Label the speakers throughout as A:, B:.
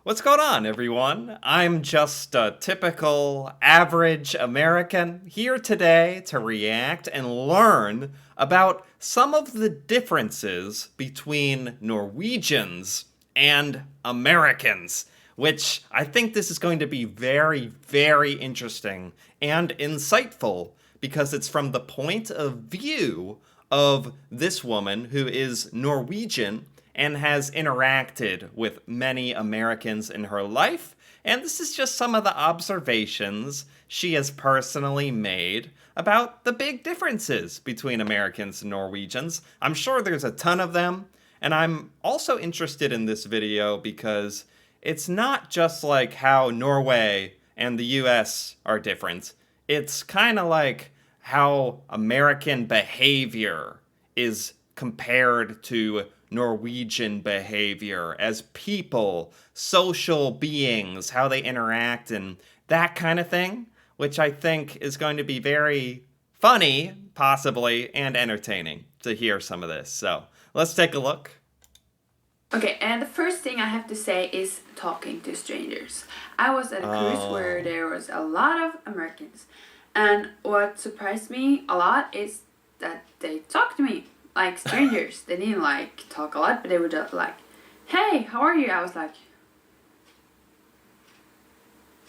A: What's going on, everyone? I'm just a typical average American here today to react and learn about some of the differences between Norwegians and Americans, which I think this is going to be very, very interesting and insightful because it's from the point of view of this woman who is Norwegian and has interacted with many Americans in her life. And this is just some of the observations she has personally made about the big differences between Americans and Norwegians. I'm sure there's a ton of them. And I'm also interested in this video because it's not just like how Norway and the US are different. It's kind of like how American behavior is compared to Norwegian behavior as people, social beings, how they interact, and that kind of thing, which I think is going to be very funny, possibly, and entertaining to hear some of this. So let's take a look.
B: Okay, and the first thing I have to say is talking to strangers. I was at a cruise where there was a lot of Americans, and what surprised me a lot is that they talked to me like strangers. They didn't like talk a lot, but they were just like, "Hey, how are you?" I was like,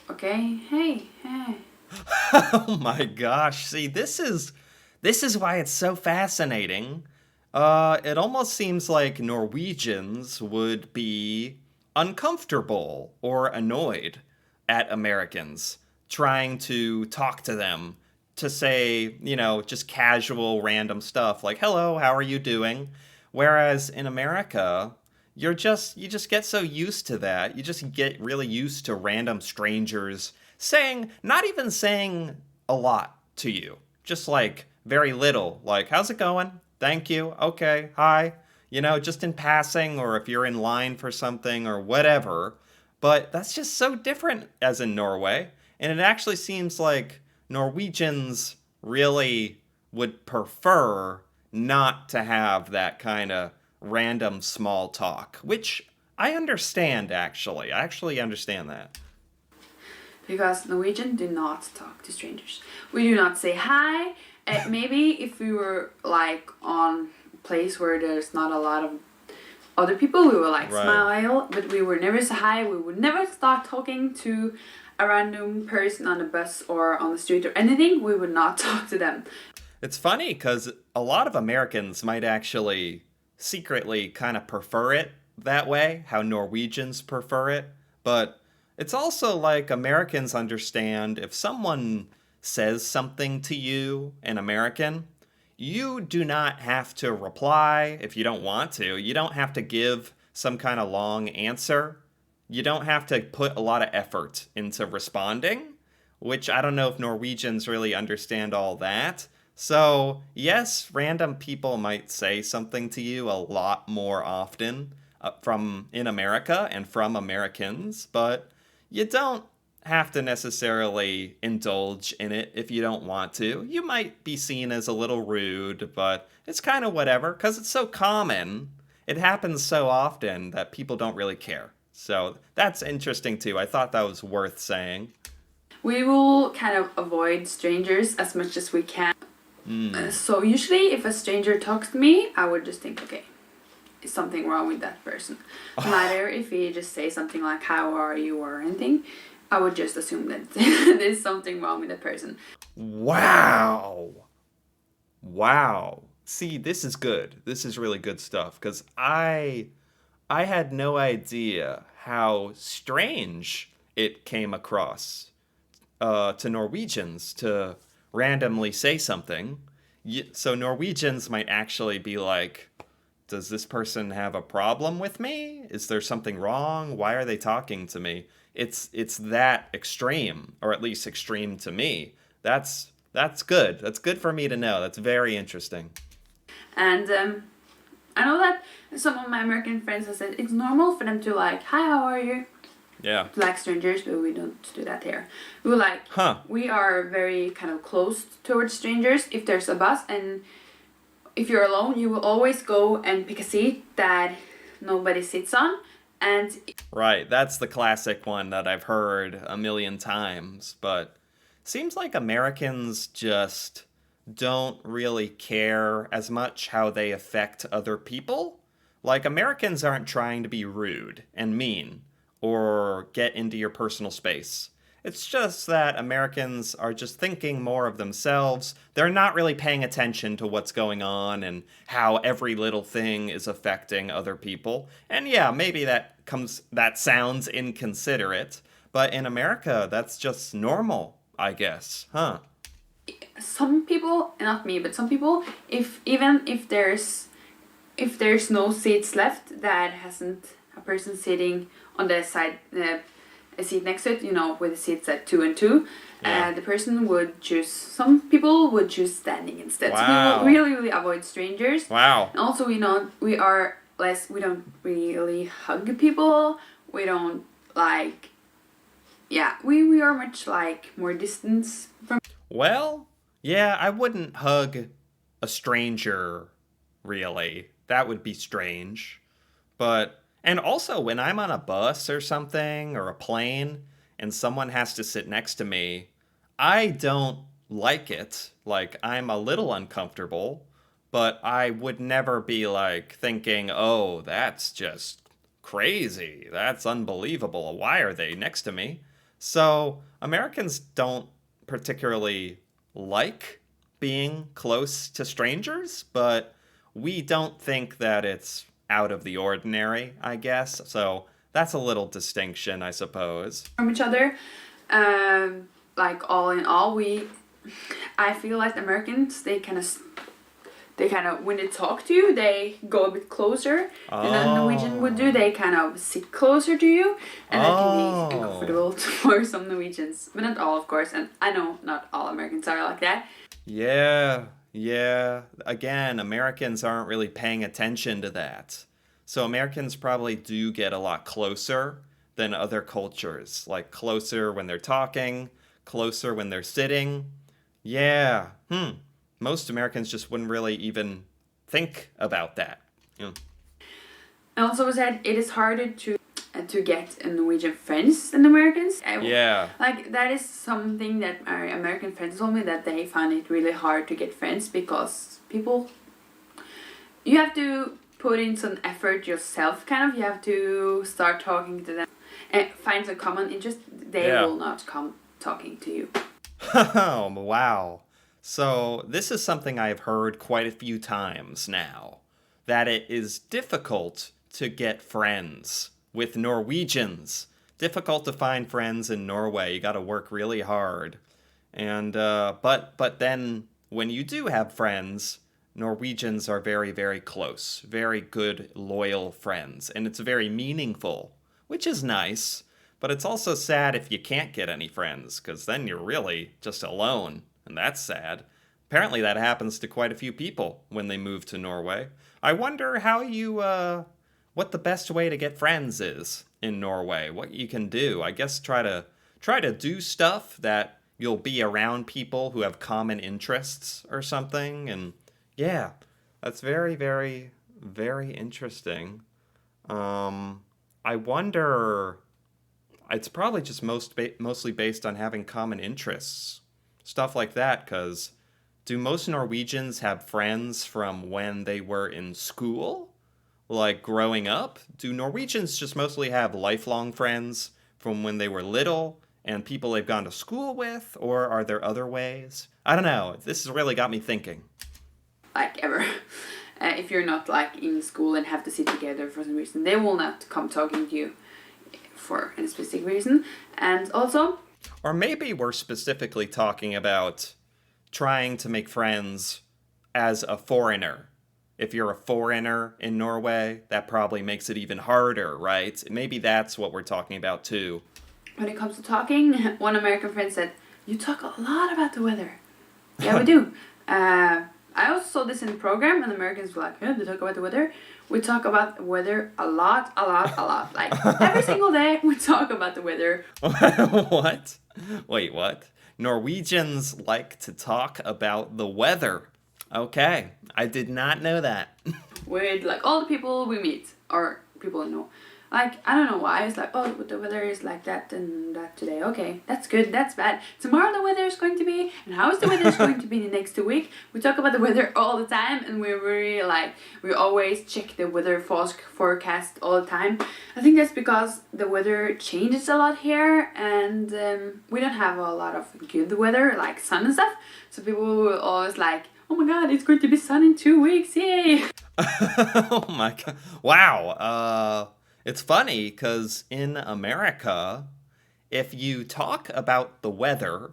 B: "Okay, hey."
A: Oh my gosh. See, this is why it's so fascinating. It almost seems like Norwegians would be uncomfortable or annoyed at Americans trying to talk to them to say, just casual random stuff like, "Hello, how are you doing?" Whereas in America, you just get so used to that. You just get really used to random strangers saying, not even saying a lot to you, just like very little, like, "How's it going? Thank you. Okay. Hi." Just in passing, or if you're in line for something or whatever. But that's just so different as in Norway. And it actually seems like Norwegians really would prefer not to have that kind of random small talk, which I understand actually. I actually understand that.
B: Because Norwegian do not talk to strangers. We do not say hi. Maybe if we were like on a place where there's not a lot of other people, we would like
A: Right.
B: smile, but we would never say hi. We would never start talking to a random person on the bus or on the street or anything. We would not talk to them.
A: It's funny because a lot of Americans might actually secretly kind of prefer it that way, how Norwegians prefer it. But it's also like Americans understand if someone says something to you in American, you do not have to reply if you don't want to. You don't have to give some kind of long answer. You don't have to put a lot of effort into responding, which I don't know if Norwegians really understand all that. So, yes, random people might say something to you a lot more often from in America and from Americans, but you don't have to necessarily indulge in it if you don't want to. You might be seen as a little rude, but it's kind of whatever because it's so common. It happens so often that people don't really care. So that's interesting too. I thought that was worth saying.
B: We will kind of avoid strangers as much as we can. So usually if a stranger talks to me, I would just think, okay, is something wrong with that person? No matter if he just say something like, "How are you?" or anything, I would just assume that there's something wrong with the person.
A: Wow. Wow. See, this is good. This is really good stuff because I had no idea how strange it came across to Norwegians to randomly say something. So Norwegians might actually be like, "Does this person have a problem with me? Is there something wrong? Why are they talking to me?" It's that extreme, or at least extreme to me. That's good. That's good for me to know. That's very interesting.
B: And I know that some of my American friends have said it's normal for them to like, "Hi, how are you?"
A: Yeah.
B: To like strangers, but we don't do that here. We like,
A: Huh.
B: we are very kind of close towards strangers. If there's a bus and if you're alone, you will always go and pick a seat that nobody sits on, And
A: Right, that's the classic one that I've heard a million times, but seems like Americans just don't really care as much how they affect other people. Like, Americans aren't trying to be rude and mean or get into your personal space. It's just that Americans are just thinking more of themselves. They're not really paying attention to what's going on and how every little thing is affecting other people. And yeah, maybe that sounds inconsiderate, but in America that's just normal, I guess. Huh?
B: some people, not me, but some people, if even if there's no seats left that hasn't a person sitting on the side, a seat next to it, with the seats at two and two,
A: Yeah.
B: the person would choose. Some people would choose standing instead. So
A: Wow.
B: we really, really avoid strangers.
A: Wow.
B: And also, we are less. We don't really hug people. We don't like. Yeah, we are much like more distance from.
A: Well, yeah, I wouldn't hug a stranger, really. That would be strange. But, and also when I'm on a bus or something, or a plane, and someone has to sit next to me, I don't like it. Like, I'm a little uncomfortable, but I would never be like thinking, oh, that's just crazy. That's unbelievable. Why are they next to me? So, Americans don't particularly like being close to strangers, but we don't think that it's out of the ordinary, I guess. So that's a little distinction, I suppose.
B: Each other. Like all in all, I feel like Americans, they kind of when they talk to you, they go a bit closer than a Norwegian would do. They kind of sit closer to you, and that can be uncomfortable for some Norwegians, but not all, of course. And I know not all Americans are like that.
A: Yeah, yeah. Again, Americans aren't really paying attention to that. So Americans probably do get a lot closer than other cultures, like closer when they're talking, closer when they're sitting. Yeah. Most Americans just wouldn't really even think about that. You know?
B: And also said it is harder to get Norwegian friends than Americans.
A: Yeah.
B: Like that is something that my American friends told me, that they find it really hard to get friends because you have to put in some effort yourself, kind of. You have to start talking to them and find some common interest. They
A: Yeah.
B: will not come talking to you.
A: Oh, wow. So, this is something I've heard quite a few times now, that it is difficult to get friends with Norwegians. Difficult to find friends in Norway. You got to work really hard. And but then when you do have friends, Norwegians are very, very close, very good, loyal friends, and it's very meaningful, which is nice. But it's also sad if you can't get any friends, because then you're really just alone, and that's sad. Apparently, that happens to quite a few people when they move to Norway. I wonder what the best way to get friends is in Norway. What you can do, I guess, try to do stuff that you'll be around people who have common interests or something. And yeah, that's very, very, very interesting. I wonder. It's probably just mostly based on having common interests, stuff like that. Because do most Norwegians have friends from when they were in school, like growing up? Do Norwegians just mostly have lifelong friends from when they were little and people they've gone to school with, or are there other ways? I don't know. This has really got me thinking.
B: Like ever. If you're not like in school and have to sit together for some reason, they will not come talking to you for any specific reason. And also,
A: Or maybe we're specifically talking about trying to make friends as a foreigner. If you're a foreigner in Norway, that probably makes it even harder, right? Maybe that's what we're talking about too.
B: when it comes to talking, one American friend said, "You talk a lot about the weather." Yeah, we do. I also saw this in the program, and Americans were like, "Yeah, they talk about the weather." We talk about the weather a lot, a lot, a lot. Like every single day, we talk about the weather.
A: What? Wait, what? Norwegians like to talk about the weather. Okay, I did not know that.
B: With like all the people we meet, or people I know. Like, I don't know why. It's like, oh, the weather is like that and that today. Okay, that's good, that's bad. Tomorrow the weather is going to be, and how is the weather is going to be the next 2 weeks? We talk about the weather all the time, and we're very, like, we always check the weather forecast all the time. I think that's because the weather changes a lot here, and we don't have a lot of good weather, like sun and stuff. So people will always like, oh my god, it's going to be sun in 2 weeks, yay!
A: Oh my god. Wow. It's funny because in America, if you talk about the weather,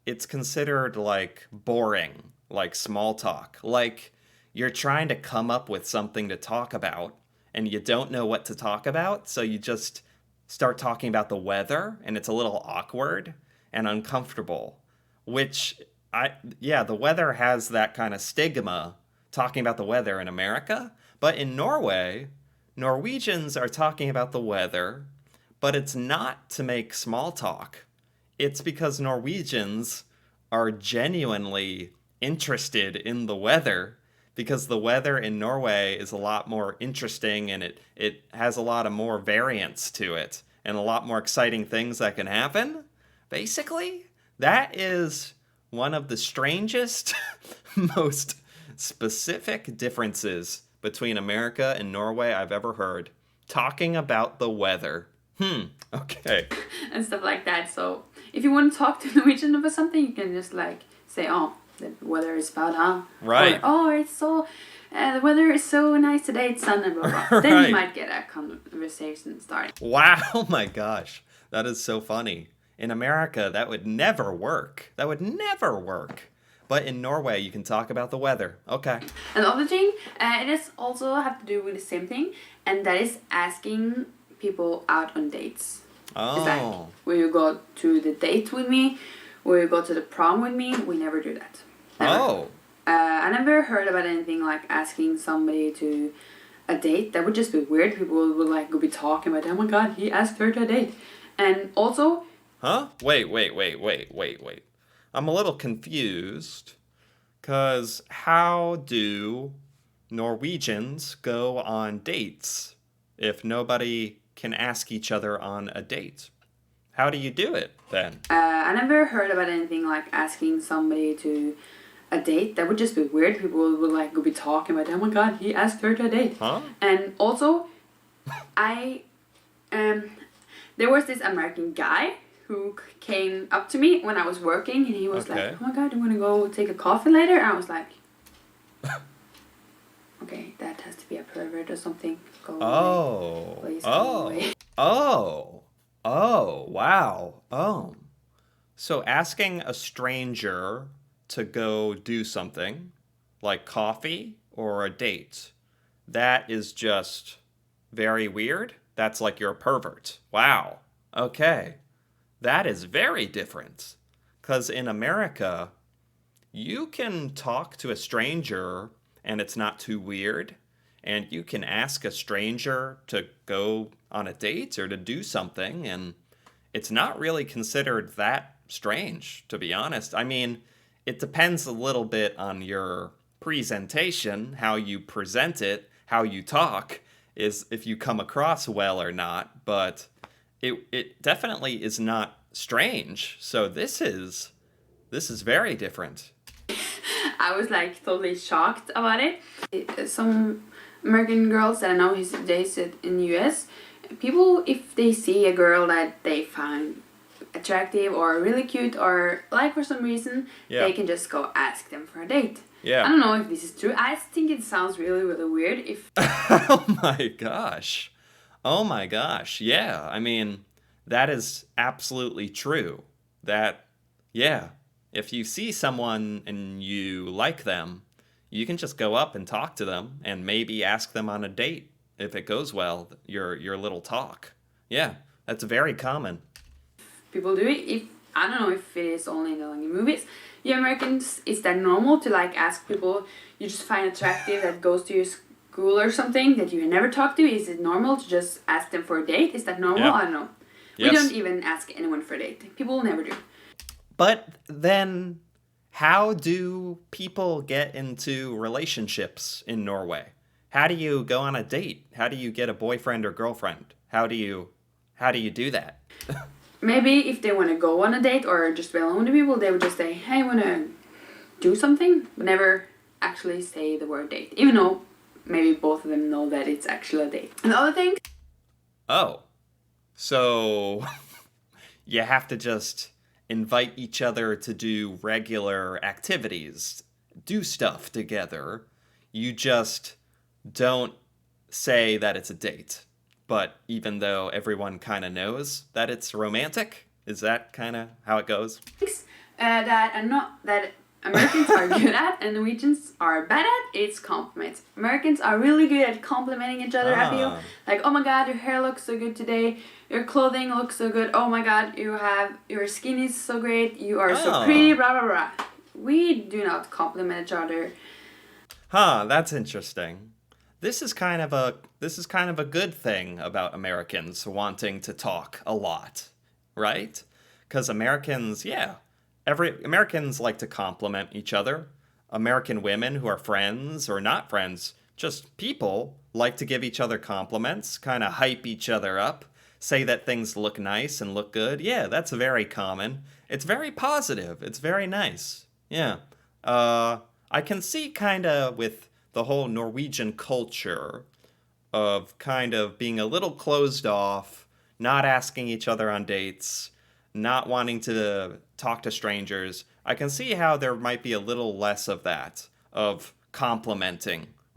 A: it's considered like boring, like small talk. Like you're trying to come up with something to talk about and you don't know what to talk about, so you just start talking about the weather and it's a little awkward and uncomfortable. Which yeah, the weather has that kind of stigma talking about the weather in America, but in Norway, Norwegians are talking about the weather, but it's not to make small talk. It's because Norwegians are genuinely interested in the weather because the weather in Norway is a lot more interesting and it has a lot of more variance to it and a lot more exciting things that can happen. Basically, that is one of the strangest, most specific differences between America and Norway I've ever heard. Talking about the weather. Okay.
B: And stuff like that. So if you want to talk to Norwegian about something, you can just like say, oh, the weather is bad, huh?
A: Right.
B: Or, oh, it's so, the weather is so nice today, it's sun and blah blah.
A: Right.
B: Then you might get a conversation started.
A: Wow, oh my gosh. That is so funny. In America, that would never work. That would never work. But in Norway, you can talk about the weather. Okay.
B: Another thing, it is also have to do with the same thing, and that is asking people out on dates. It's like,
A: Oh.
B: will you go to the date with me? Will you go to the prom with me? We never do that. Never.
A: Oh.
B: I never heard about anything like asking somebody to a date. That would just be weird. People would like be talking about, oh my god, he asked her to a date. And also,
A: Huh? Wait. I'm a little confused. Because how do Norwegians go on dates if nobody can ask each other on a date? How do you do it then?
B: I never heard about anything like asking somebody to a date. That would just be weird. People would like be talking about, oh my god, he asked her to a date.
A: Huh?
B: And also, I there was this American guy who came up to me when I was working, and he was
A: Okay.
B: like, oh my god, you want to go take a coffee later? And I was like, okay, that has to be a pervert or something. Go away.
A: Oh.
B: Please go
A: Oh.
B: away.
A: Oh. Oh. Wow. Oh. So asking a stranger to go do something like coffee or a date, that is just very weird. That's like you're a pervert. Wow. Okay. That is very different. Because in America, you can talk to a stranger and it's not too weird. And you can ask a stranger to go on a date or to do something, and it's not really considered that strange, to be honest. I mean, it depends a little bit on your presentation, how you present it, how you talk, is if you come across well or not, but it definitely is not strange. So this is very different.
B: I was like totally shocked about it. Some American girls that I know who's dates in the US, people, if they see a girl that they find attractive or really cute or like for some reason,
A: Yeah.
B: they can just go ask them for a date. I
A: Yeah.
B: don't know if this is true. I think it sounds really, really weird if
A: Oh my gosh. Oh my gosh. Yeah. I mean, that is absolutely true. That, yeah, if you see someone and you like them, you can just go up and talk to them and maybe ask them on a date if it goes well, your little talk. Yeah, that's very common.
B: people do it. If I don't know if it is only in the movies. You Americans, is that normal to like ask people you just find attractive that goes to your school or something that you never talked to? Is it normal to just ask them for a date? Is that normal?
A: Yeah.
B: I don't know. We
A: Yes.
B: don't even ask anyone for a date. People never do.
A: But then, how do people get into relationships in Norway? How do you go on a date? How do you get a boyfriend or girlfriend? how do you do that?
B: Maybe if they want to go on a date or just be alone with people, they would just say, hey, I want to do something, but never actually say the word date, even though maybe both of them know that it's actually a date. And the other thing.
A: Oh, so you have to just invite each other to do regular activities, do stuff together. You just don't say that it's a date. But even though everyone kind of knows that it's romantic, is that kind of how it goes?
B: That Americans are good at and Norwegians are bad at, it's compliments. Americans are really good at complimenting each other, I feel. Like, oh my god, your hair looks so good today. Your clothing looks so good. Oh my god, your skin is so great. You are so pretty, blah, blah, blah. We do not compliment each other.
A: Huh, that's interesting. This is kind of a good thing about Americans wanting to talk a lot, right? Because Americans like to compliment each other. American women who are friends or not friends, just people, like to give each other compliments, kind of hype each other up, say that things look nice and look good. Yeah, that's very common. It's very positive. It's very nice. Yeah. I can see kind of with the whole Norwegian culture of kind of being a little closed off, not asking each other on dates, not wanting to talk to strangers. I can see how there might be a little less of that, of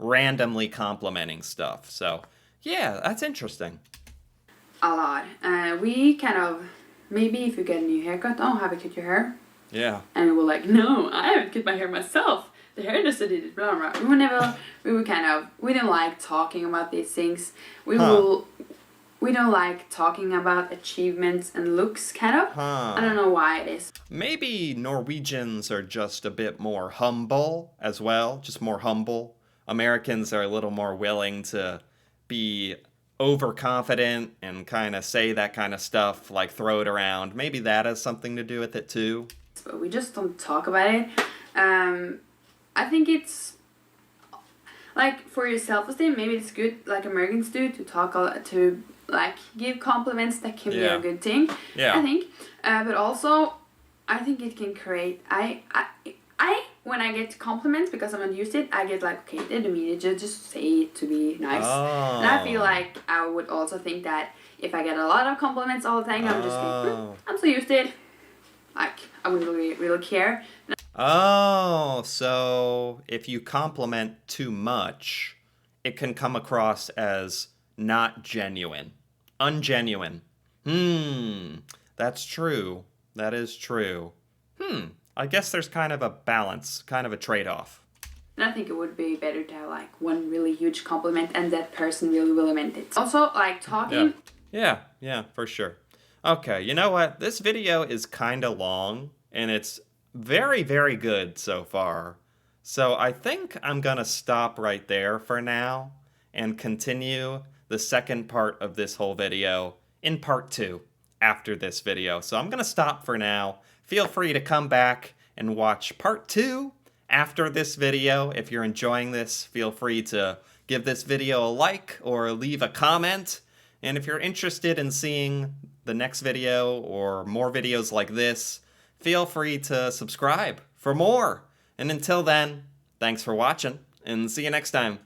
A: randomly complimenting stuff. So, yeah, that's interesting.
B: A lot. We kind of, maybe if you get a new haircut, oh, have you cut your hair?
A: Yeah.
B: And we were like, no, I haven't cut my hair myself. The hairdresser did it, blah, blah, blah. We don't like talking about these things. We don't like talking about achievements and looks, kind of. I don't know why it is.
A: Maybe Norwegians are just a bit more humble as well, just more humble. Americans are a little more willing to be overconfident and kind of say that kind of stuff, like throw it around. Maybe that has something to do with it too.
B: But we just don't talk about it. I think it's like for your self-esteem, maybe it's good, like Americans do, to talk to like give compliments. That can be a good thing.
A: Yeah.
B: I think, but also I think it can create. I when I get compliments, because I'm not used to it, I get like, okay, they don't mean it, just say it to be nice. And I feel like I would also think that if I get a lot of compliments all the time, I'm just like, I'm so used to it. Like, I wouldn't really care.
A: Oh, so if you compliment too much, it can come across as not genuine, ungenuine. That's true. That is true. I guess there's kind of a balance, kind of a trade-off.
B: And I think it would be better to have like one really huge compliment and that person really meant it. Also, like talking.
A: Yeah, for sure. Okay, you know what? This video is kind of long, and it's very, very good so far. So I think I'm gonna stop right there for now and continue the second part of this whole video in part 2 after this video. So I'm gonna stop for now. Feel free to come back and watch part 2 after this video. If you're enjoying this, feel free to give this video a like or leave a comment. And if you're interested in seeing the next video or more videos like this, feel free to subscribe for more. And until then, thanks for watching and see you next time.